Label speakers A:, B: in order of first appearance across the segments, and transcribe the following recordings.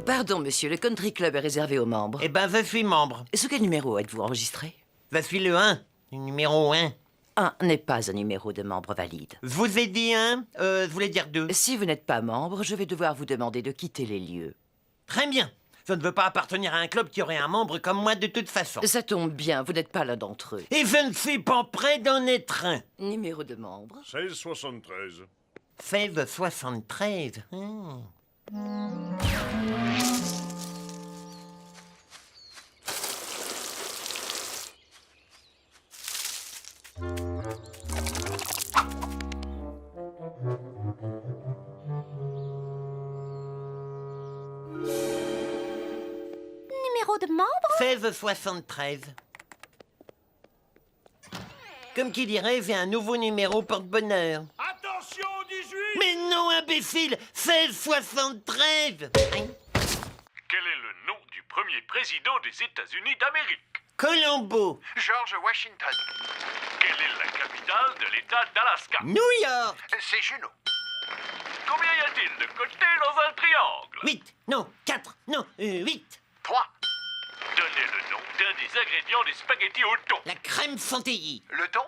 A: Pardon, monsieur, le country club est réservé aux membres.
B: Eh ben, je suis membre.
A: Sous quel numéro êtes-vous enregistré?
B: Je suis le 1, le numéro 1.
A: 1 n'est pas un numéro de membre valide.
B: Je vous ai dit 1, je voulais dire 2.
A: Si vous n'êtes pas membre, je vais devoir vous demander de quitter les lieux.
B: Très bien. Je ne veux pas appartenir à un club qui aurait un membre comme moi de toute façon.
A: Ça tombe bien, vous n'êtes pas l'un d'entre eux.
B: Et je ne suis pas prêt d'en être un.
A: Numéro de membre?
C: 1673.
B: 1673.
D: Numéro de membre?
B: 1673. Comme qui dirait, j'ai un nouveau numéro porte-bonheur.
C: Attention, 18!
B: Mais non, imbécile! 1673!
C: Quel est le nom du premier président des États-Unis d'Amérique?
B: Colombo!
E: George Washington.
C: Quelle est la capitale de l'État d'Alaska?
B: New York!
E: C'est Juno.
C: Combien y a-t-il de côtés dans un triangle?
B: 8, non, 4, non, 8.
E: 3.
C: Donnez le nom d'un des ingrédients des spaghettis au thon.
B: La crème chantilly.
E: Le thon?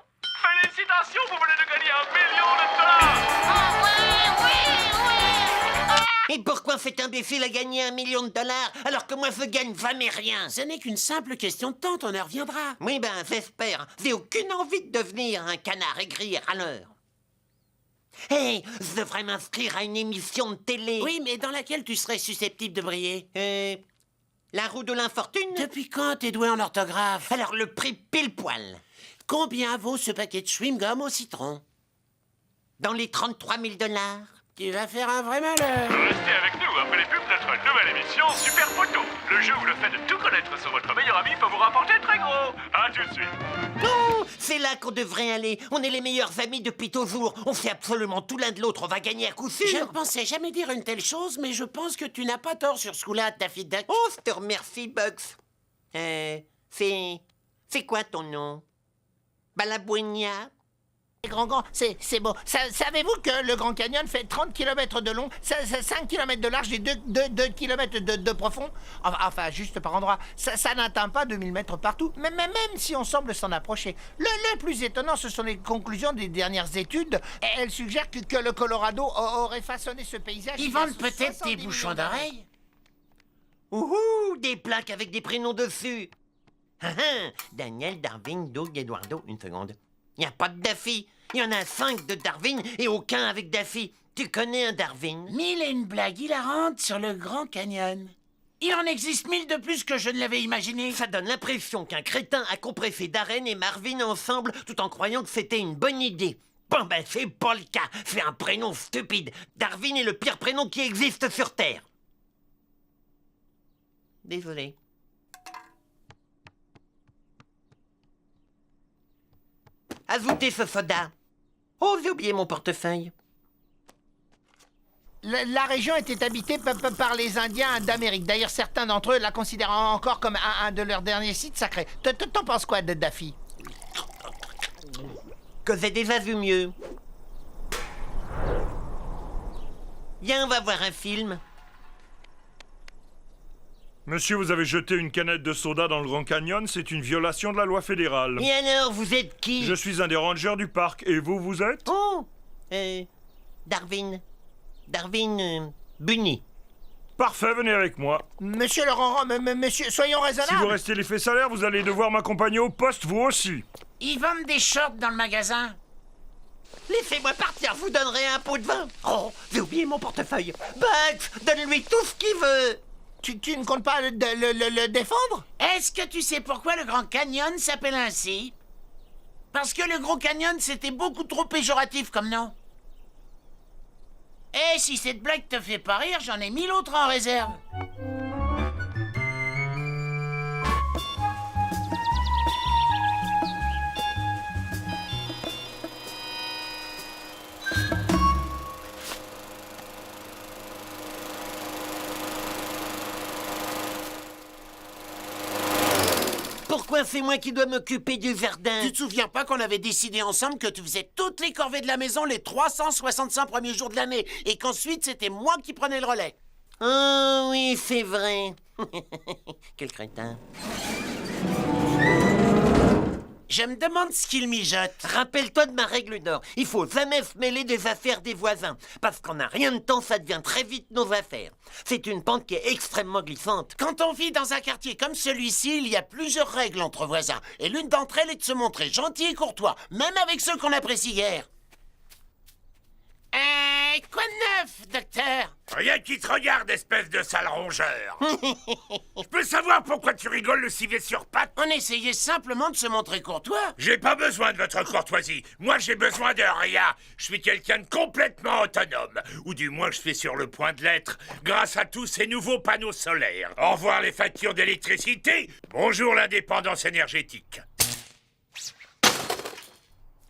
C: Félicitations, vous venez de gagner $1 million!
B: Et pourquoi cet imbécile a gagné $1 million alors que moi je gagne jamais rien?
F: Ce n'est qu'une simple question de temps, ton heure viendra.
B: Oui, ben, j'espère. J'ai aucune envie de devenir un canard aigri à l'heure. Hé, je devrais m'inscrire à une émission de télé.
F: Oui, mais dans laquelle tu serais susceptible de briller?
B: La roue de l'infortune?
F: Depuis quand t'es doué en orthographe?
B: Alors le prix pile poil.
F: Combien vaut ce paquet de chewing-gum au citron?
B: Dans les $33 000.
F: Tu vas faire un vrai malheur.
C: Restez avec nous après les pubs de notre nouvelle émission Super Photo. Le jeu où le fait de tout connaître sur votre meilleur ami peut vous rapporter très gros. À tout de suite.
B: Non, c'est là qu'on devrait aller. On est les meilleurs amis depuis toujours. On fait absolument tout l'un de l'autre. On va gagner à coup sûr.
F: Je ne pensais jamais dire une telle chose, mais je pense que tu n'as pas tort sur ce coup-là, Daffy Duck.
B: Oh, je te remercie, Bugs. C'est quoi ton nom? Balabouinia?
G: Grand, c'est beau. Savez-vous que le Grand Canyon fait 30 km de long, 5 km de large et 2 km de profond? Enfin, juste par endroit. Ça n'atteint pas 2000 mètres partout, mais même si on semble s'en approcher. Le plus étonnant, ce sont les conclusions des dernières études. Elles suggèrent que le Colorado aurait façonné ce paysage.
F: Ils vendent peut-être des bouchons d'oreilles?
B: Ouhou, des plaques avec des prénoms dessus. Daniel, Darwin, Doug, Eduardo. Une seconde. Il n'y a pas de Daffy. Il y en a 5 de Darwin et aucun avec Daffy. Tu connais un Darwin?
F: 1000 et une blague hilarante sur le Grand Canyon. Il en existe 1000 de plus que je ne l'avais imaginé.
B: Ça donne l'impression qu'un crétin a compressé Darren et Marvin ensemble tout en croyant que c'était une bonne idée. Bon ben, c'est pas le cas. C'est un prénom stupide. Darwin est le pire prénom qui existe sur Terre. Désolé. Ajoutez ce soda. Oh, j'ai oublié mon portefeuille.
G: La région était habitée par les Indiens d'Amérique. D'ailleurs, certains d'entre eux la considèrent encore comme un de leurs derniers sites sacrés. T'en penses quoi de Daffy?
B: Que j'ai déjà vu mieux. Viens, on va voir un film.
C: Monsieur, vous avez jeté une canette de soda dans le Grand Canyon, c'est une violation de la loi fédérale.
B: Et alors, vous êtes qui?
C: Je suis un des rangers du parc, et vous êtes?
B: Oh, Darwin. Darwin Bunny.
C: Parfait, venez avec moi.
G: Monsieur Laurent, monsieur, soyons raisonnables.
C: Si vous restez l'effet salaire, vous allez devoir m'accompagner au poste, vous aussi.
F: Ils vendent des shorts dans le magasin.
B: Laissez-moi partir, je vous donnerai un pot de vin. Oh, j'ai oublié mon portefeuille. Bugs, donne-lui tout ce qu'il veut.
G: Tu ne comptes pas le défendre?
F: Est-ce que tu sais pourquoi le Grand Canyon s'appelle ainsi? Parce que le Gros Canyon, c'était beaucoup trop péjoratif comme nom. Et si cette blague te fait pas rire, j'en ai 1000 autres en réserve.
B: Pourquoi c'est moi qui dois m'occuper du jardin?
F: Tu te souviens pas qu'on avait décidé ensemble que tu faisais toutes les corvées de la maison les 365 premiers jours de l'année et qu'ensuite c'était moi qui prenais le relais?
B: Oh oui, c'est vrai. Quel crétin.
F: Je me demande ce qu'il mijote.
B: Rappelle-toi de ma règle d'or. Il faut jamais se mêler des affaires des voisins. Parce qu'en un rien de temps, ça devient très vite nos affaires. C'est une pente qui est extrêmement glissante.
F: Quand on vit dans un quartier comme celui-ci, il y a plusieurs règles entre voisins. Et l'une d'entre elles est de se montrer gentil et courtois, même avec ceux qu'on apprécie hier. Quoi de neuf, docteur?
E: Rien qui te regarde, espèce de sale rongeur. Je peux savoir pourquoi tu rigoles le civet sur pattes?
F: On essayait simplement de se montrer courtois.
E: J'ai pas besoin de votre courtoisie. Moi, j'ai besoin de rien. Je suis quelqu'un de complètement autonome. Ou du moins, je suis sur le point de l'être, grâce à tous ces nouveaux panneaux solaires. Au revoir les factures d'électricité. Bonjour l'indépendance énergétique.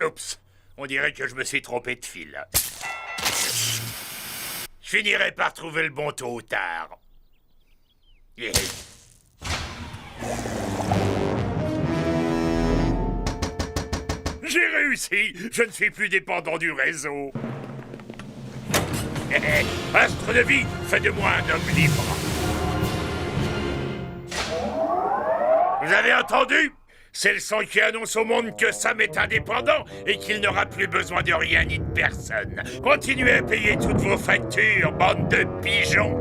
E: Oups, on dirait que je me suis trompé de fil. Je finirai par trouver le bon tôt ou tard. Yeah. J'ai réussi. Je ne suis plus dépendant du réseau. Astre de vie, fais de moi un homme libre. Vous avez entendu? C'est le son qui annonce au monde que Sam est indépendant et qu'il n'aura plus besoin de rien ni de personne. Continuez à payer toutes vos factures, bande de pigeons.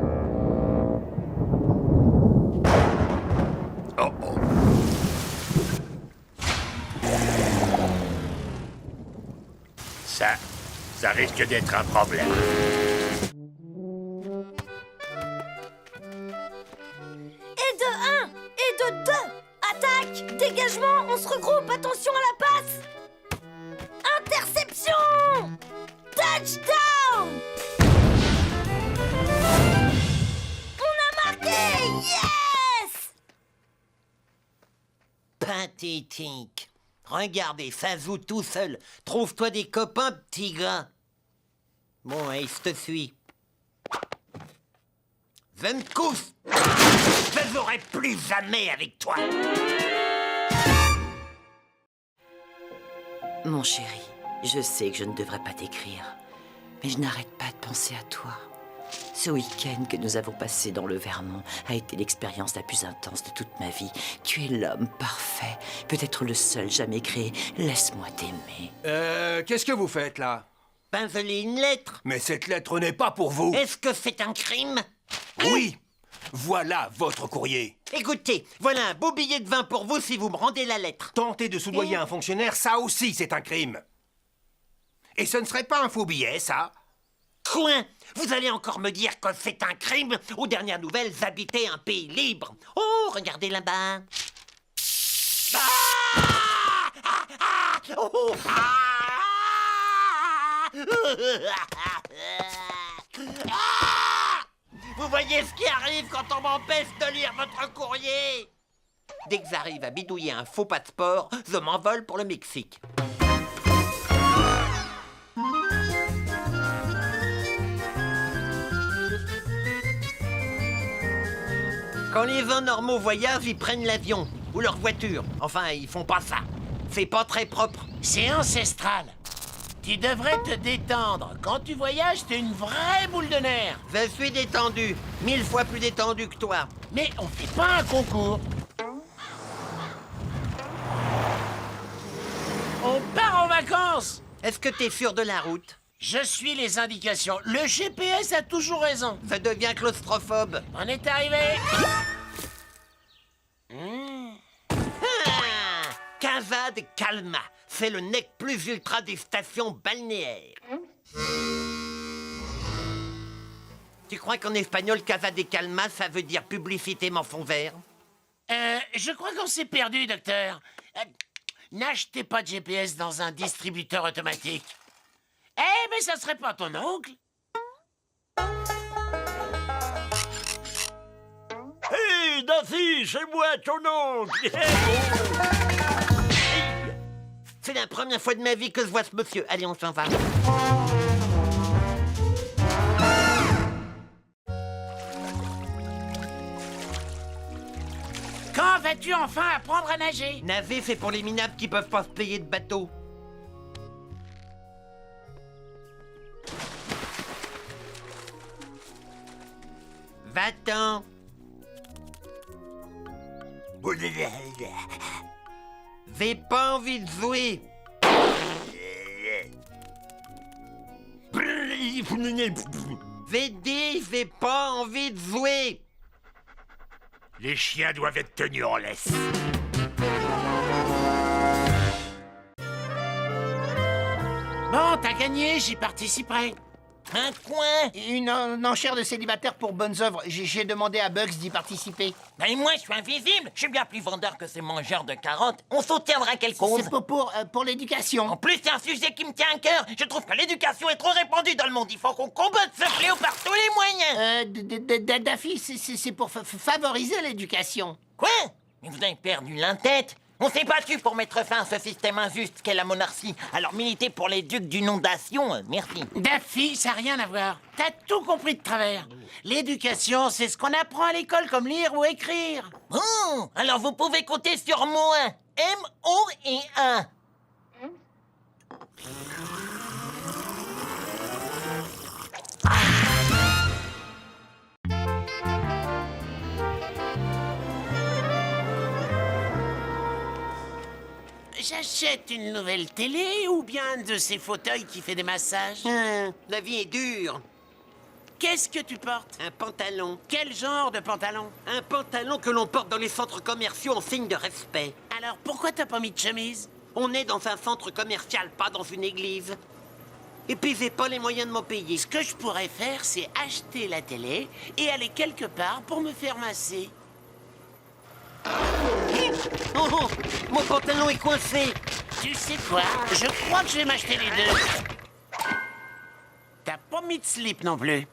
E: Oh oh. Ça risque d'être un problème.
D: Et de 1, et de 2. Attaque! Dégagement! On se regroupe! Attention à la passe! Interception! Touchdown! On a marqué! Yes!
B: Pathétique. Regardez, ça joue tout seul. Trouve-toi des copains, petit gars. Bon, Ace te suit. Venkus! Je n'aurai plus jamais avec toi.
A: Mon chéri, je sais que je ne devrais pas t'écrire, mais je n'arrête pas de penser à toi. Ce week-end que nous avons passé dans le Vermont a été l'expérience la plus intense de toute ma vie. Tu es l'homme parfait, peut-être le seul jamais créé. Laisse-moi t'aimer.
H: Qu'est-ce que vous faites là?
B: Ben, je lis une lettre.
H: Mais cette lettre n'est pas pour vous.
B: Est-ce que c'est un crime?
H: Oui, voilà votre courrier.
B: Écoutez, voilà un beau billet de vin pour vous si vous me rendez la lettre.
H: Tenter de soudoyer un fonctionnaire, ça aussi c'est un crime. Et ce ne serait pas un faux billet, ça?
B: Coin! Vous allez encore me dire que c'est un crime? Aux dernières nouvelles, vous habitez un pays libre. Oh, regardez là-bas. Oh, Vous voyez ce qui arrive quand on m'empêche de lire votre courrier? Dès que j'arrive à bidouiller un faux passeport, je m'envole pour le Mexique. Quand les gens normaux voyagent, ils prennent l'avion ou leur voiture. Enfin, ils font pas ça. C'est pas très propre.
F: C'est ancestral. Tu devrais te détendre. Quand tu voyages, t'es une vraie boule de nerfs.
B: Je suis détendu. 1000 fois plus détendu que toi.
F: Mais on fait pas un concours. On part en vacances.
B: Est-ce que t'es sûr de la route?
F: Je suis les indications. Le GPS a toujours raison.
B: Ça devient claustrophobe.
F: On est arrivé.
B: Ah, Casa de Calma. C'est le nec plus ultra des stations balnéaires. Tu crois qu'en espagnol, Casa de Calma, ça veut dire publicité mensonge vert?
F: Je crois qu'on s'est perdu, docteur. N'achetez pas de GPS dans un distributeur automatique. Eh, mais ça serait pas ton oncle?
I: Hé, Daffy, c'est moi, ton oncle.
B: C'est la première fois de ma vie que je vois ce monsieur. Allez, on s'en va.
F: Quand vas-tu enfin apprendre à nager?
B: Nager, c'est pour les minables qui peuvent pas se payer de bateau. Va-t'en. J'ai pas envie de jouer. J'ai dit, j'ai pas envie de jouer.
E: Les chiens doivent être tenus en laisse.
F: Bon, t'as gagné, j'y participerai.
G: Un coin. Une enchère de célibataires pour bonnes œuvres. J'ai demandé à Bugs d'y participer.
J: Ben moi, je suis invisible. Je suis bien plus vendeur que ces mangeurs de carottes. On soutiendra quelle cause?
G: C'est pour l'éducation.
J: En plus, c'est un sujet qui me tient à cœur. Je trouve que l'éducation est trop répandue dans le monde. Il faut qu'on combatte ce fléau par tous les moyens.
G: Daffy, c'est pour favoriser l'éducation.
J: Quoi? Mais vous avez perdu l'entête. On s'est battu pour mettre fin à ce système injuste qu'est la monarchie. Alors militez pour les ducs d'inondation, merci.
F: Daffy, ça n'a rien à voir. T'as tout compris de travers. L'éducation, c'est ce qu'on apprend à l'école, comme lire ou écrire.
J: Bon, alors vous pouvez compter sur moi. M-O et 1.
F: J'achète une nouvelle télé ou bien un de ces fauteuils qui fait des massages.
B: La vie est dure.
F: Qu'est-ce que tu portes?
B: Un pantalon.
F: Quel genre de pantalon?
B: Un pantalon que l'on porte dans les centres commerciaux en signe de respect.
F: Alors pourquoi t'as pas mis de chemise?
B: On est dans un centre commercial, pas dans une église. Et puis j'ai pas les moyens de m'en payer.
F: Ce que je pourrais faire, c'est acheter la télé et aller quelque part pour me faire masser.
B: Oh, oh, mon pantalon est coincé.
F: Tu sais quoi? Je crois que je vais m'acheter les deux. T'as pas mis de slip non plus.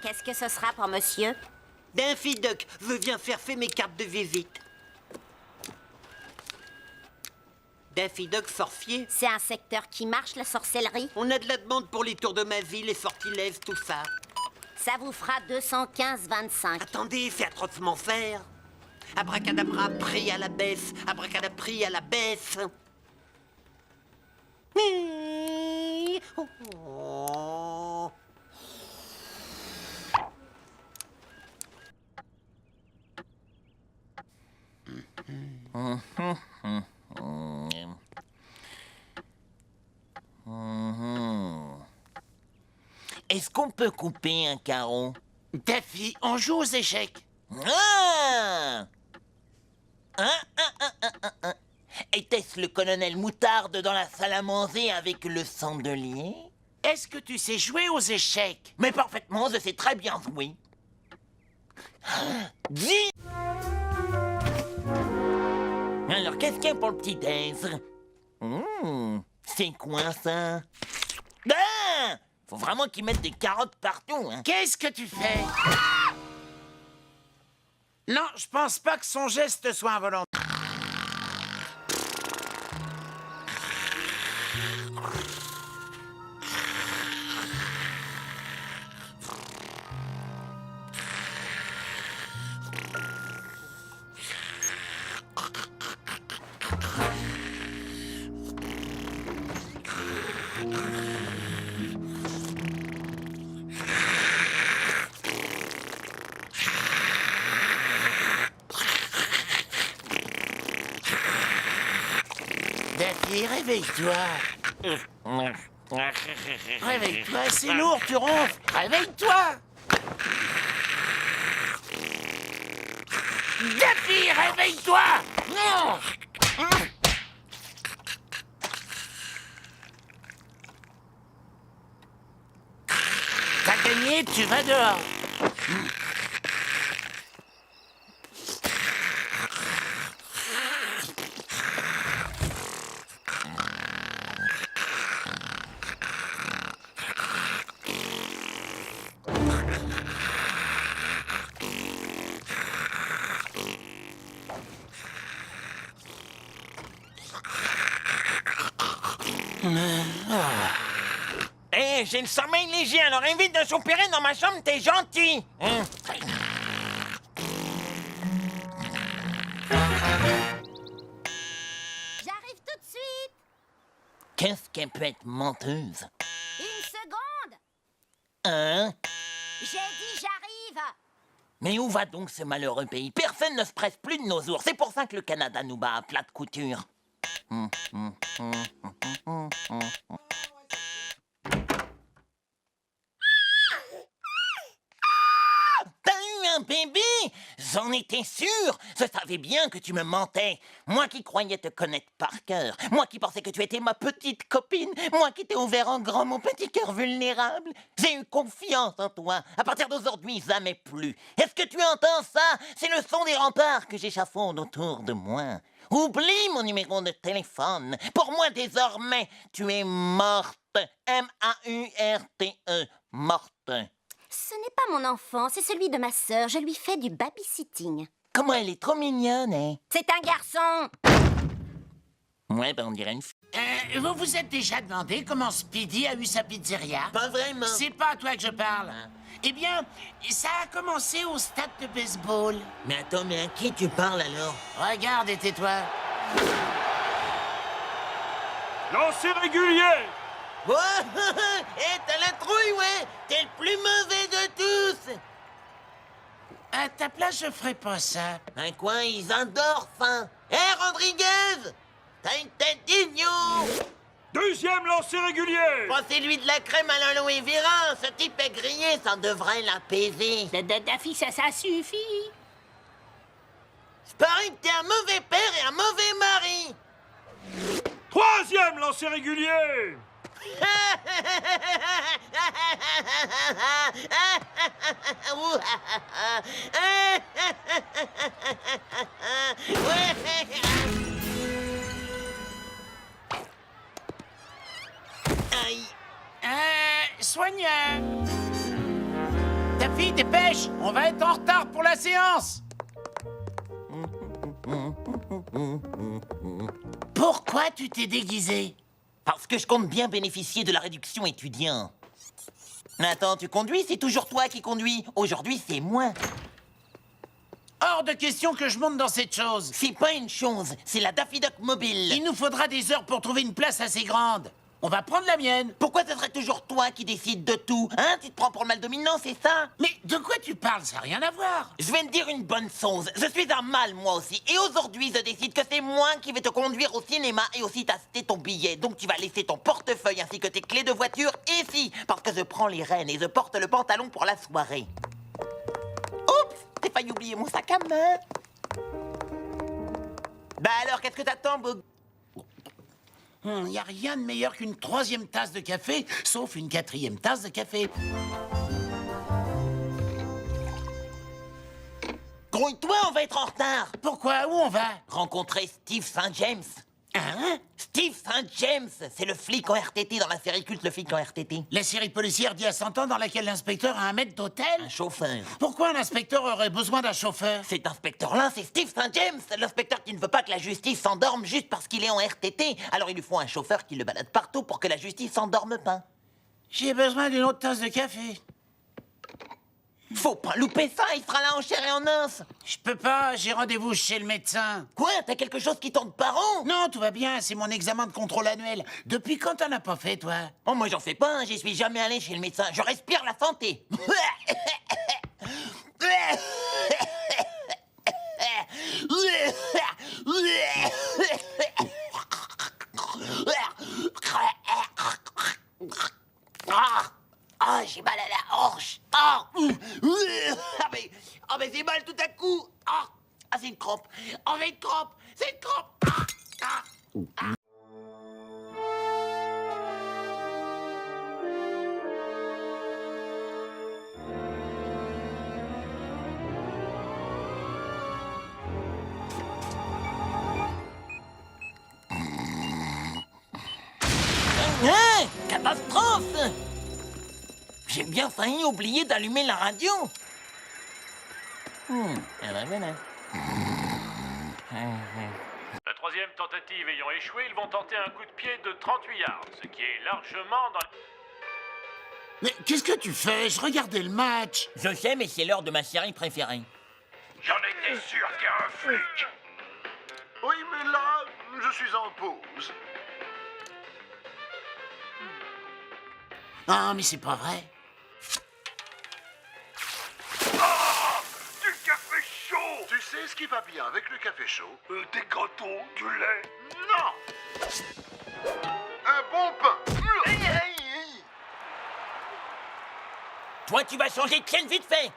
D: Qu'est-ce que ce sera pour monsieur?
B: Daffy Duck, je viens faire mes cartes de visite. Daffy Duck, sorcier.
D: C'est un secteur qui marche, la sorcellerie?
B: On a de la demande pour les tours de magie, les sortilèges, tout ça.
D: Ça vous fera 215,25.
B: Attendez, c'est atrocement faire. Abracadabra, prie à la baisse. Abracadabra, prie à la baisse. Oh.
J: Est-ce qu'on peut couper un carreau?
F: Daffy, on joue aux échecs.
J: Ah! Était-ce le colonel Moutarde dans la salle à manger avec le chandelier?
F: Est-ce que tu sais jouer aux échecs?
J: Mais parfaitement, je sais très bien jouer. Dis! Alors, qu'est-ce qu'il y a pour le petit aise? C'est quoi ça? Ah! Faut vraiment qu'ils mettent des carottes partout, hein?
F: Qu'est-ce que tu fais? Non, je pense pas que son geste soit involontaire. Daffy, réveille-toi. Réveille-toi, c'est lourd, tu ronfles. Réveille-toi. Daffy, réveille-toi. Non. T'as gagné, tu vas dehors.
J: Eh, j'ai le sommeil léger, alors évite de soupirer dans ma chambre, t'es gentil. Hein?
D: J'arrive tout de suite.
J: Qu'est-ce qu'elle peut être menteuse?
D: Une seconde.
J: Hein?
D: J'ai dit j'arrive.
J: Mais où va donc ce malheureux pays? Personne ne se presse plus de nos ours. C'est pour ça que le Canada nous bat à plat de couture. T'as eu un bébé? J'en étais sûr. Je savais bien que tu me mentais. Moi qui croyais te connaître par cœur. Moi qui pensais que tu étais ma petite copine. Moi qui t'ai ouvert en grand mon petit cœur vulnérable. J'ai eu confiance en toi. À partir d'aujourd'hui, jamais plus. Est-ce que tu entends ça? C'est le son des remparts que j'échafaude autour de moi. Oublie mon numéro de téléphone. Pour moi, désormais, tu es morte. M-A-U-R-T-E. Morte.
D: Ce n'est pas mon enfant, c'est celui de ma sœur. Je lui fais du babysitting.
J: Comment elle est trop mignonne, hein?
D: C'est un garçon.
J: Ouais, ben on dirait une fille.
F: Vous vous êtes déjà demandé comment Speedy a eu sa pizzeria?
J: Pas vraiment.
F: C'est pas à toi que je parle. Eh bien, ça a commencé au stade de baseball.
J: Mais attends, mais à qui tu parles alors?
F: Regarde et tais-toi.
C: Lancer régulier.
J: Oh, hé, t'as la trouille, ouais! T'es le plus mauvais de tous!
F: À ta place, je ferais pas ça.
J: Un coin, ils endorment, hein! Hé, Rodriguez! T'as une tête d'idiot!
C: Deuxième lancer régulier.
J: Passez-lui de la crème à l'aloe vera! Ce type est grillé, ça devrait l'apaiser.
F: Daffy, ça suffit.
J: C'est pareil que t'es un mauvais père et un mauvais mari!
C: Troisième lancer régulier.
J: Aïe.
F: Soigne. Daffy, dépêche, on va être en retard pour la séance. Pourquoi tu t'es déguisé?
J: Parce que je compte bien bénéficier de la réduction étudiant. Attends, tu conduis? C'est toujours toi qui conduis. Aujourd'hui, c'est moi.
F: Hors de question que je monte dans cette chose.
J: C'est pas une chose, c'est la Daffy Duck mobile.
F: Il nous faudra des heures pour trouver une place assez grande. On va prendre la mienne.
J: Pourquoi ce serait toujours toi qui décides de tout? Hein? Tu te prends pour le mal dominant, c'est ça?
F: Mais de quoi tu parles? Ça n'a rien à voir.
J: Je vais te dire une bonne chose. Je suis un mâle, moi aussi. Et aujourd'hui, je décide que c'est moi qui vais te conduire au cinéma et aussi t'acheter ton billet. Donc tu vas laisser ton portefeuille ainsi que tes clés de voiture ici. Parce que je prends les rênes et je porte le pantalon pour la soirée. Oups! J'ai failli oublier mon sac à main. Bah alors, qu'est-ce que t'attends, Bog?
F: Il n'y a rien de meilleur qu'une 3e tasse de café, sauf une 4e tasse de café.
J: Grouille-toi, on va être en retard.
F: Pourquoi? Où on va?
J: Rencontrer Steve St. James.
F: Hein?
J: Steve St. James, c'est le flic en RTT dans la série culte Le flic en RTT.
F: La série policière d'il y a 100 ans dans laquelle l'inspecteur a un maître d'hôtel?
J: Un chauffeur.
F: Pourquoi un inspecteur aurait besoin d'un chauffeur?
J: Cet inspecteur-là, c'est Steve St. James, l'inspecteur qui ne veut pas que la justice s'endorme juste parce qu'il est en RTT. Alors il lui faut un chauffeur qui le balade partout pour que la justice s'endorme pas.
F: J'ai besoin d'une autre tasse de café.
J: Faut pas louper ça, il sera là en chair et en os.
F: Je peux pas, j'ai rendez-vous chez le médecin.
J: Quoi, t'as quelque chose qui tourne par an?
F: Non, tout va bien, c'est mon examen de contrôle annuel. Depuis quand t'en as pas fait, toi?
J: Oh, moi j'en fais pas, hein, j'y suis jamais allé chez le médecin. Je respire la santé. Ah, j'ai mal à la hanche. Ah, mais j'ai mal tout à coup. Ah, c'est une crampe. Oh, c'est une crampe. C'est une crampe. Catastrophe! J'ai bien failli oublier d'allumer la radio. Eh ben voilà.
C: La troisième tentative ayant échoué, ils vont tenter un coup de pied de 38 yards, ce qui est largement dans...
F: Mais qu'est-ce que tu fais? Je regardais le match.
J: Je sais, mais c'est l'heure de ma série préférée.
C: J'en étais sûr qu'il y a un flic.
I: Oui, mais là, je suis en pause.
F: Ah, mais c'est pas vrai.
I: Du café chaud. Tu sais ce qui va bien avec le café chaud? Des crottons, du lait. Non. Un bon pain.
J: Toi, tu vas changer de chaîne vite fait.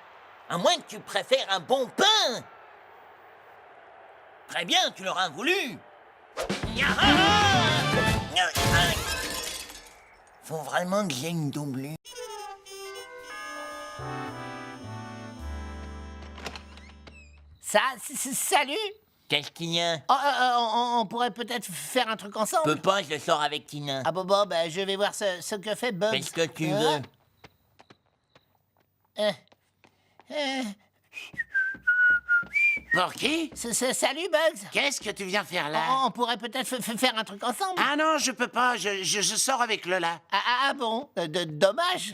J: À moins que tu préfères un bon pain. Très bien, tu l'auras voulu. Faut vraiment que j'ai une doublure.
G: Salut.
J: Qu'est-ce qu'il y a?
G: On pourrait peut-être faire un truc ensemble.
J: Peux pas, je sors avec Tina.
G: Ah bon, bah, je vais voir ce que fait Bugs.
J: Fais ce que tu veux.
F: Pour qui?
G: Salut Bugs.
F: Qu'est-ce que tu viens faire là?
G: On pourrait peut-être faire un truc ensemble.
F: Ah non, je peux pas, je sors avec Lola.
G: Ah bon, dommage.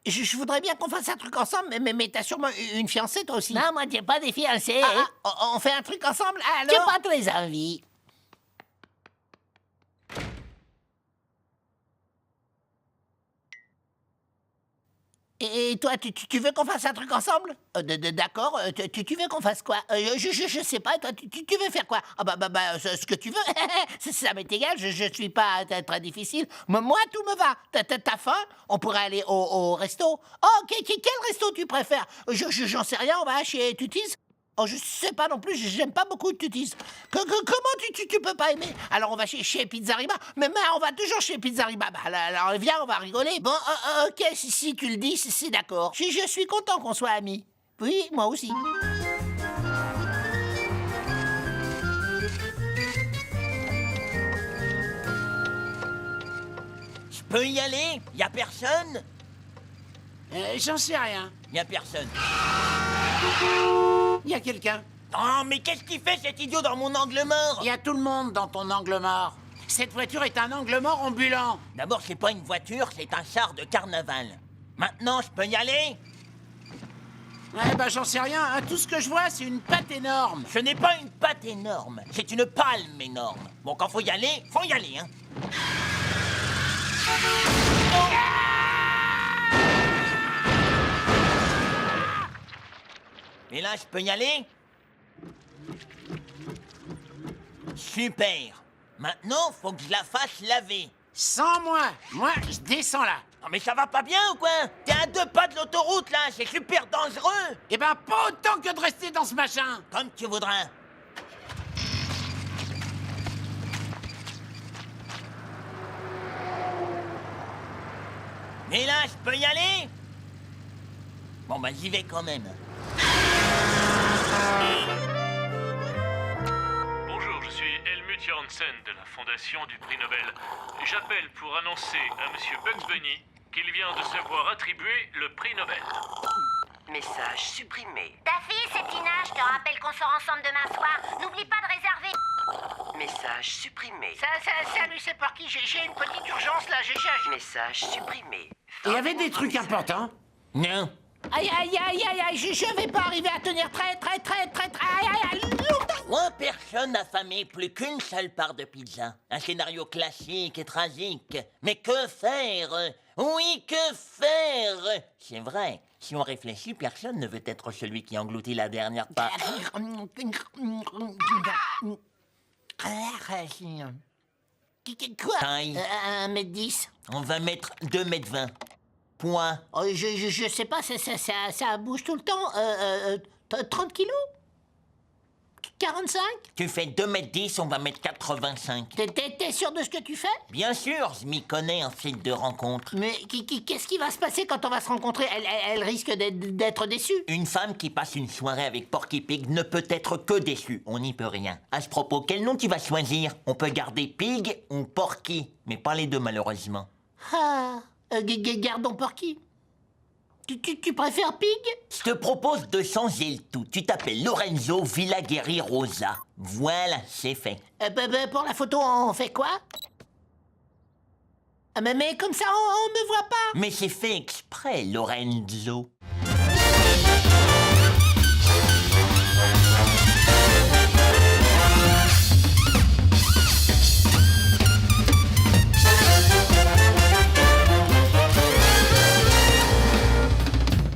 G: Je voudrais bien qu'on fasse un truc ensemble, mais t'as sûrement une fiancée toi aussi.
D: Non, moi, j'ai pas des fiancés.
G: On fait un truc ensemble, alors?
D: J'ai pas très envie.
G: Et toi, tu veux qu'on fasse un truc ensemble? D'accord, tu veux qu'on fasse quoi? Je sais pas, toi, tu veux faire quoi? Ah bah, ce que tu veux. Ça m'est égal, je suis pas très difficile. Moi, tout me va. T'as faim? On pourrait aller au resto. Oh, quel resto tu préfères? J'en sais rien, on va chez Tutis? Oh, je sais pas non plus, j'aime pas beaucoup Tutis. Comment tu peux pas aimer? Alors on va chez Pizzariba, mais on va toujours chez Pizzariba. Bah, alors viens, on va rigoler. Bon, ok, si tu le dis, c'est d'accord. Je suis content qu'on soit amis. Oui, moi aussi.
J: Je peux y aller? Y a personne?
F: J'en sais rien.
J: Y a personne.
F: Il y a quelqu'un.
J: Oh, mais qu'est-ce qu'il fait cet idiot dans mon angle mort?
F: Il y a tout le monde dans ton angle mort. Cette voiture est un angle mort ambulant.
J: D'abord, c'est pas une voiture, c'est un char de carnaval. Maintenant, je peux y aller?
F: Ouais, bah j'en sais rien, hein. Tout ce que je vois, c'est une patte énorme.
J: Ce n'est pas une patte énorme, c'est une palme énorme. Bon, quand faut y aller, hein. Et là, je peux y aller? Super. Maintenant, faut que je la fasse laver.
F: Sans moi. Moi, je descends là.
J: Non mais ça va pas bien ou quoi? T'es à 2 pas de l'autoroute là, c'est super dangereux.
F: Eh ben, pas autant que de rester dans ce machin.
J: Comme tu voudras. Et là, je peux y aller? Bon bah j'y vais quand même.
C: Bonjour, je suis Helmut Janssen de la Fondation du Prix Nobel. J'appelle pour annoncer à Monsieur Bugs Bunny qu'il vient de se voir attribuer le Prix Nobel.
K: Message supprimé.
D: Daffy, c'est Tina, je te rappelle qu'on sort ensemble demain soir. N'oublie pas de réserver.
K: Message supprimé.
G: Salut, c'est Porky, j'ai une petite urgence là,
K: Message supprimé.
F: Il y avait des trucs importants.
J: Non.
G: Aïe, je vais pas arriver à tenir très, aïe, longtemps.
J: 3 personnes affamées, plus qu'une seule part de pizza. Un scénario classique et tragique. Mais que faire? Oui, que faire? C'est vrai, si on réfléchit, personne ne veut être celui qui engloutit la dernière part.
G: Quoi?
J: Taille.
G: 1m10.
J: On va mettre 2,20 m. Point.
G: Oh, je sais pas, ça bouge tout le temps. 30 kilos? 45?
J: Tu fais 2,10 m, on va mettre 85.
G: T'es sûr de ce que tu fais?
J: Bien sûr, je m'y connais en site de rencontre.
G: Mais qu'est-ce qui va se passer quand on va se rencontrer? Elle risque d'être déçue.
J: Une femme qui passe une soirée avec Porky Pig ne peut être que déçue. On n'y peut rien. À ce propos, quel nom tu vas choisir? On peut garder Pig ou Porky, mais pas les deux malheureusement.
G: Ah, Gardons Porky. Tu préfères Pig?
J: Je te propose de changer le tout. Tu t'appelles Lorenzo Villaguerri Rosa. Voilà, c'est fait.
G: Pour la photo, on fait quoi? Mais comme ça, on me voit pas.
J: Mais c'est fait exprès, Lorenzo.